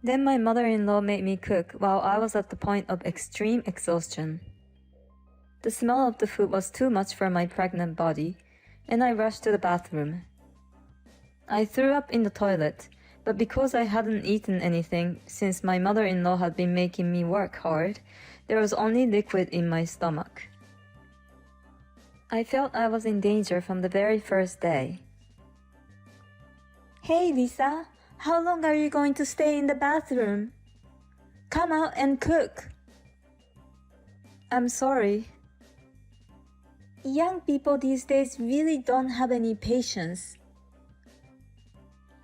Then my mother-in-law made me cook while I was at the point of extreme exhaustion. The smell of the food was too much for my pregnant body, and I rushed to the bathroom. I threw up in the toilet, but because I hadn't eaten anything since my mother-in-law had been making me work hard, there was only liquid in my stomach. I felt I was in danger from the very first day. "Hey Lisa, how long are you going to stay in the bathroom? Come out and cook." "I'm sorry." Young people these days really don't have any patience.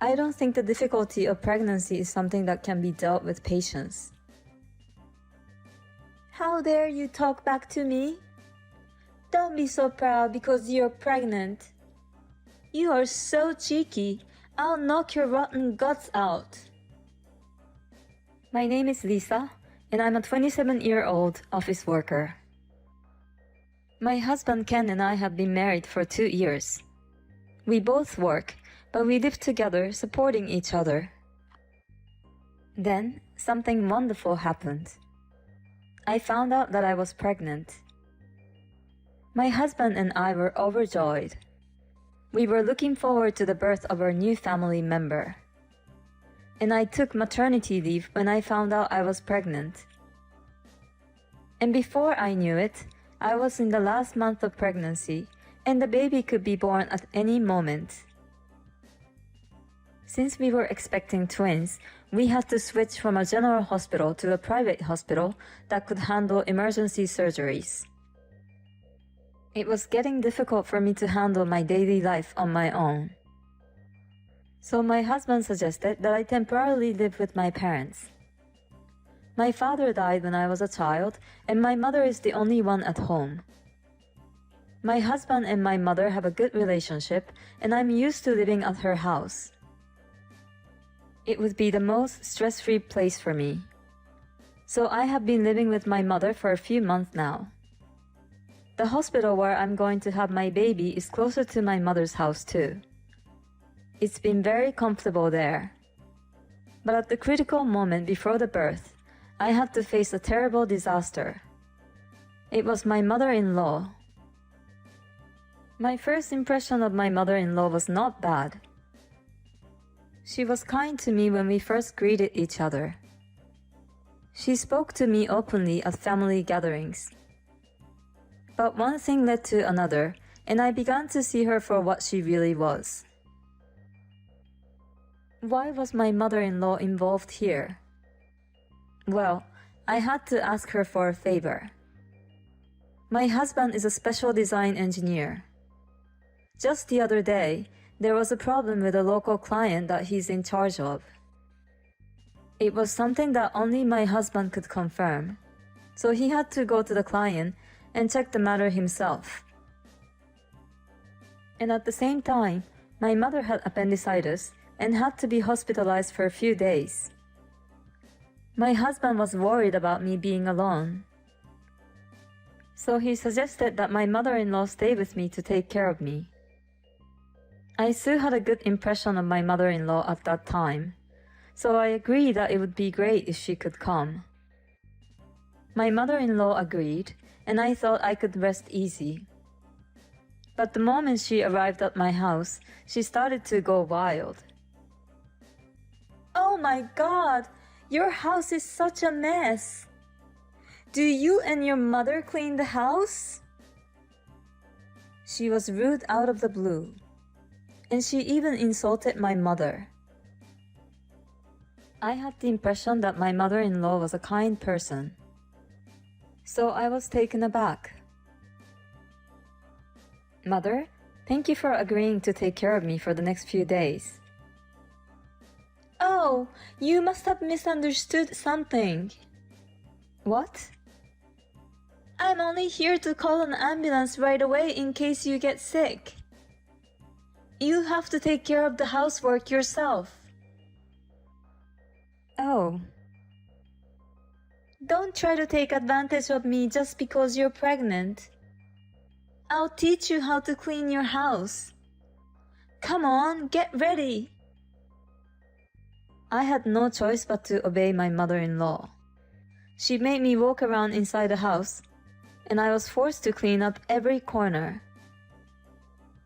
I don't think the difficulty of pregnancy is something that can be dealt with patience. "How dare you talk back to me? Don't be so proud because you're pregnant. You are so cheeky. I'll knock your rotten guts out." My name is Lisa, and I'm a 27-year-old office worker. My husband Ken and I have been married for 2 years. We both work, but we live together supporting each other. Then, something wonderful happened. I found out that I was pregnant. My husband and I were overjoyed. We were looking forward to the birth of our new family member. And I took maternity leave when I found out I was pregnant. And before I knew it, I was in the last month of pregnancy, and the baby could be born at any moment. Since we were expecting twins, we had to switch from a general hospital to a private hospital that could handle emergency surgeries. It was getting difficult for me to handle my daily life on my own. So my husband suggested that I temporarily live with my parents. My father died when I was a child, and my mother is the only one at home. My husband and my mother have a good relationship, and I'm used to living at her house. It would be the most stress-free place for me. So I have been living with my mother for a few months now. The hospital where I'm going to have my baby is closer to my mother's house too. It's been very comfortable there. But at the critical moment before the birth, I had to face a terrible disaster. It was my mother-in-law. My first impression of my mother-in-law was not bad. She was kind to me when we first greeted each other. She spoke to me openly at family gatherings. But one thing led to another, and I began to see her for what she really was. Why was my mother-in-law involved here? Well, I had to ask her for a favor. My husband is a special design engineer. Just the other day, there was a problem with a local client that he's in charge of. It was something that only my husband could confirm, so he had to go to the client and check the matter himself. And at the same time, my mother had appendicitis and had to be hospitalized for a few days. My husband was worried about me being alone. So he suggested that my mother-in-law stay with me to take care of me. I still had a good impression of my mother-in-law at that time, so I agreed that it would be great if she could come. My mother-in-law agreed, and I thought I could rest easy. But the moment she arrived at my house, she started to go wild. "Oh my God! Your house is such a mess! Do you and your mother clean the house?" She was rude out of the blue, and she even insulted my mother. I had the impression that my mother-in-law was a kind person, so I was taken aback. "Mother, thank you for agreeing to take care of me for the next few days." "Oh, you must have misunderstood something." "What?" "I'm only here to call an ambulance right away in case you get sick. You have to take care of the housework yourself." "Oh." "Don't try to take advantage of me just because you're pregnant. I'll teach you how to clean your house. Come on, get ready." I had no choice but to obey my mother-in-law. She made me walk around inside the house, and I was forced to clean up every corner.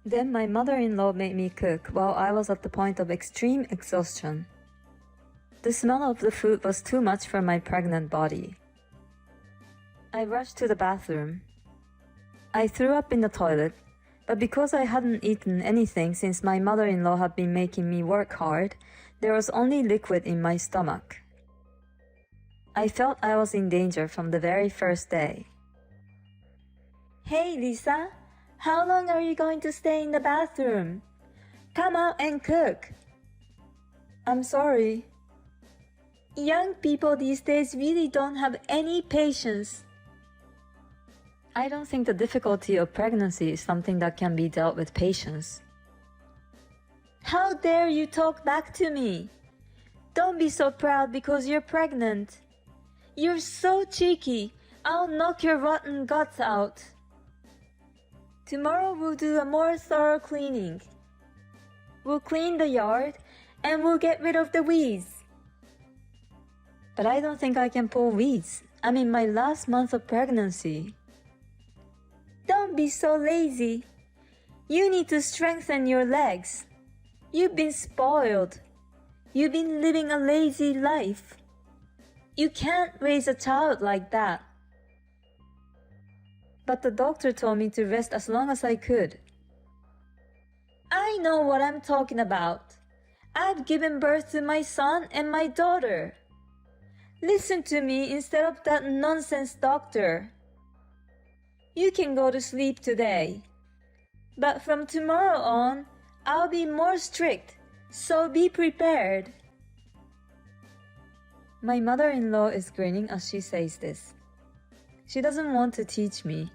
Then my mother-in-law made me cook while I was at the point of extreme exhaustion. The smell of the food was too much for my pregnant body. I rushed to the bathroom. I threw up in the toilet, but because I hadn't eaten anything since my mother-in-law had been making me work hard, there was only liquid in my stomach. I felt I was in danger from the very first day. "Hey, Lisa, how long are you going to stay in the bathroom? Come out and cook." "I'm sorry." Young people these days really don't have any patience. I don't think the difficulty of pregnancy is something that can be dealt with patience. How dare you talk back to me? Don't be so proud because you're pregnant. You're so cheeky. I'll knock your rotten guts out. Tomorrow we'll do a more thorough cleaning. We'll clean the yard and we'll get rid of the weeds. But I don't think I can pull weeds. I'm in my last month of pregnancy. Don't be so lazy. You need to strengthen your legs. You've been spoiled. You've been living a lazy life. You can't raise a child like that. But the doctor told me to rest as long as I could. I know what I'm talking about. I've given birth to my son and my daughter. Listen to me instead of that nonsense doctor. You can go to sleep today. But from tomorrow on, I'll be more strict, so be prepared. My mother-in-law is grinning as she says this. She doesn't want to teach me.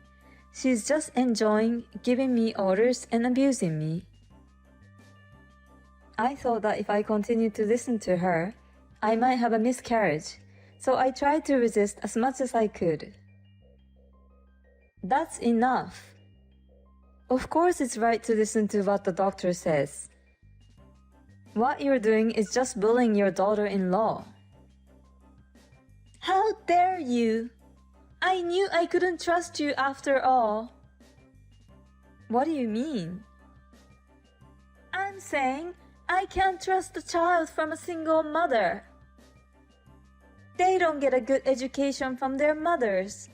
She's just enjoying giving me orders and abusing me. I thought that if I continued to listen to her, I might have a miscarriage, so I tried to resist as much as I could. That's enough. Of course it's right to listen to what the doctor says. What you're doing is just bullying your daughter-in-law. How dare you! I knew I couldn't trust you after all. What do you mean? I'm saying I can't trust a child from a single mother. They don't get a good education from their mothers.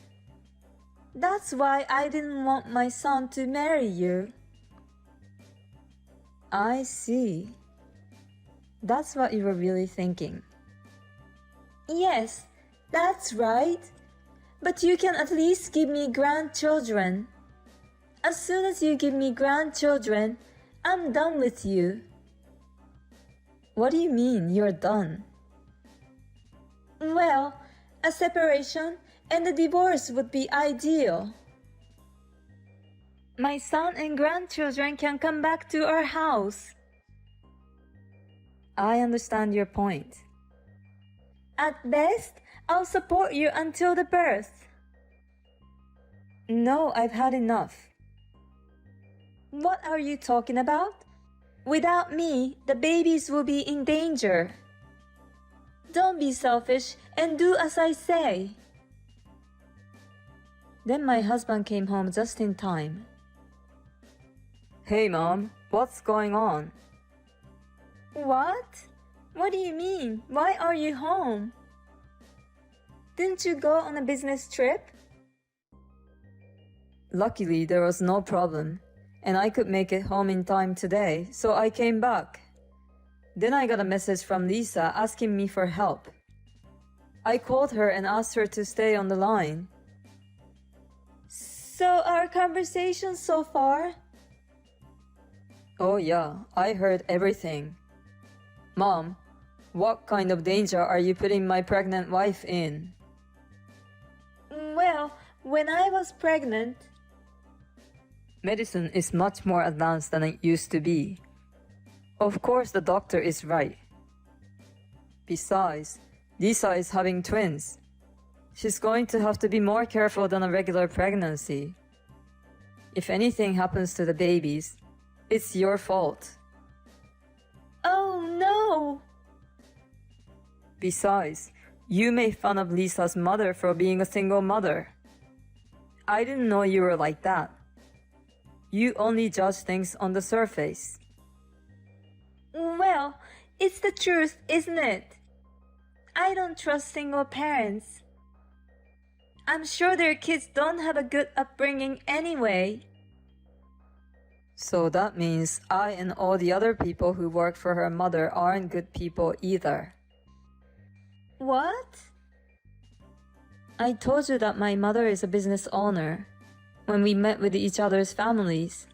That's why I didn't want my son to marry you. I see. That's what you were really thinking. Yes, that's right. But you can at least give me grandchildren. As soon as you give me grandchildren, I'm done with you. What do you mean you're done? Well, a separation and a divorce would be ideal. My son and grandchildren can come back to our house. I understand your point. At best, I'll support you until the birth. No, I've had enough. What are you talking about? Without me, the babies will be in danger. Don't be selfish and do as I say. Then my husband came home just in time. Hey, Mom, what's going on? What? What do you mean? Why are you home? Didn't you go on a business trip? Luckily, there was no problem, and I could make it home in time today, so I came back. Then I got a message from Lisa asking me for help. I called her and asked her to stay on the line. So our conversation so far? Oh yeah, I heard everything. Mom, what kind of danger are you putting my pregnant wife in? Well, when I was pregnant... Medicine is much more advanced than it used to be. Of course the doctor is right. Besides, Lisa is having twins. She's going to have to be more careful than a regular pregnancy. If anything happens to the babies, it's your fault. Oh no! Besides, you made fun of Lisa's mother for being a single mother. I didn't know you were like that. You only judge things on the surface. Well, it's the truth, isn't it? I don't trust single parents. I'm sure their kids don't have a good upbringing anyway. So that means I and all the other people who work for her mother aren't good people either. What? I told you that my mother is a business owner when we met with each other's families.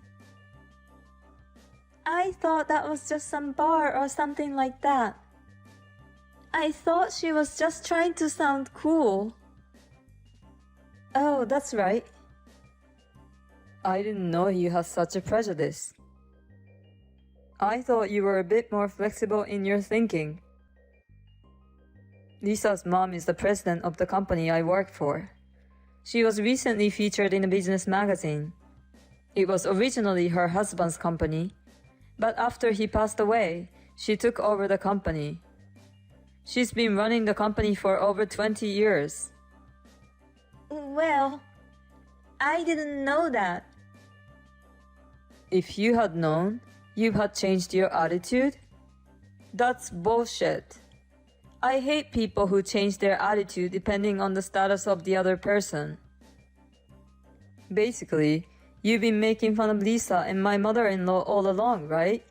I thought that was just some bar or something like that. I thought she was just trying to sound cool. Oh, that's right. I didn't know you had such a prejudice. I thought you were a bit more flexible in your thinking. Lisa's mom is the president of the company I work for. She was recently featured in a business magazine. It was originally her husband's company, but after he passed away, she took over the company. She's been running the company for over 20 years. Well, I didn't know that. If you had known, you had changed your attitude? That's bullshit. I hate people who change their attitude depending on the status of the other person. Basically, you've been making fun of Lisa and my mother-in-law all along, right?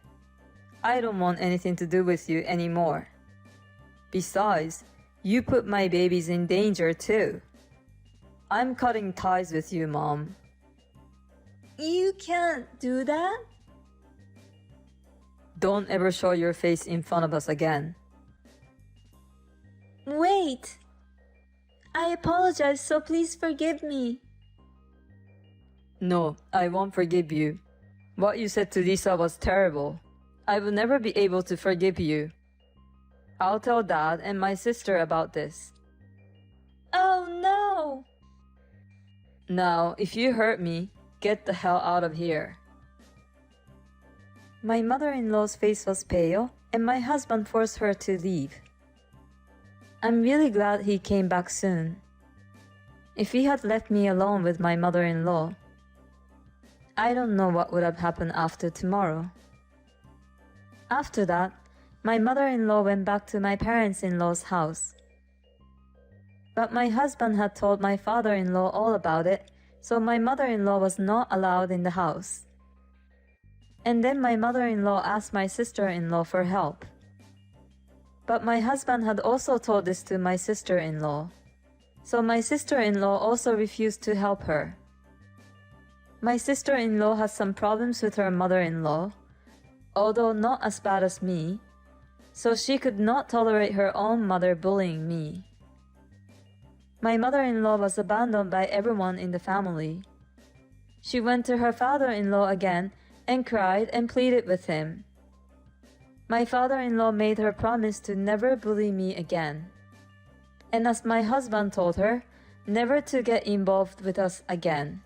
I don't want anything to do with you anymore. Besides, you put my babies in danger too. I'm cutting ties with you, Mom. You can't do that? Don't ever show your face in front of us again. Wait! I apologize, so please forgive me. No, I won't forgive you. What you said to Lisa was terrible. I will never be able to forgive you. I'll tell Dad and my sister about this. Oh no! Now, if you hurt me, get the hell out of here. My mother-in-law's face was pale, and my husband forced her to leave. I'm really glad he came back soon. If he had left me alone with my mother-in-law, I don't know what would have happened after tomorrow. After that, my mother-in-law went back to my parents-in-law's house. But my husband had told my father-in-law all about it, so my mother-in-law was not allowed in the house. And then my mother-in-law asked my sister-in-law for help. But my husband had also told this to my sister-in-law, so my sister-in-law also refused to help her. My sister-in-law has some problems with her mother-in-law, although not as bad as me, so she could not tolerate her own mother bullying me. My mother-in-law was abandoned by everyone in the family. She went to her father-in-law again and cried and pleaded with him. My father-in-law made her promise to never bully me again. And as my husband told her, never to get involved with us again.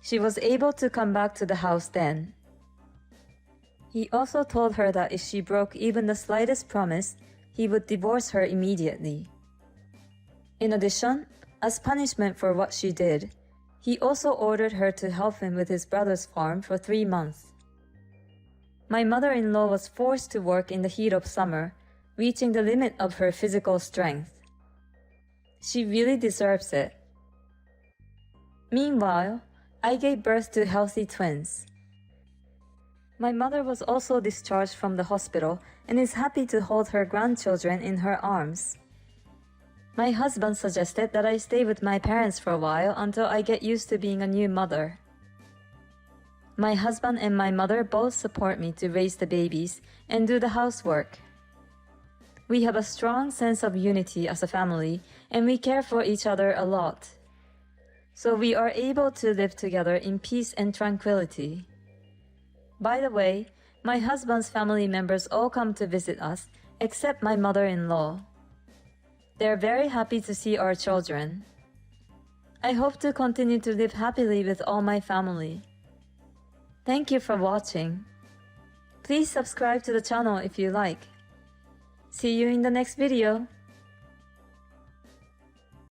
She was able to come back to the house then. He also told her that if she broke even the slightest promise, he would divorce her immediately. In addition, as punishment for what she did, he also ordered her to help him with his brother's farm for 3 months. My mother-in-law was forced to work in the heat of summer, reaching the limit of her physical strength. She really deserves it. Meanwhile, I gave birth to healthy twins. My mother was also discharged from the hospital and is happy to hold her grandchildren in her arms. My husband suggested that I stay with my parents for a while until I get used to being a new mother. My husband and my mother both support me to raise the babies and do the housework. We have a strong sense of unity as a family, and we care for each other a lot. So we are able to live together in peace and tranquility. By the way, my husband's family members all come to visit us, except my mother-in-law. They're very happy to see our children. I hope to continue to live happily with all my family. Thank you for watching. Please subscribe to the channel if you like. See you in the next video.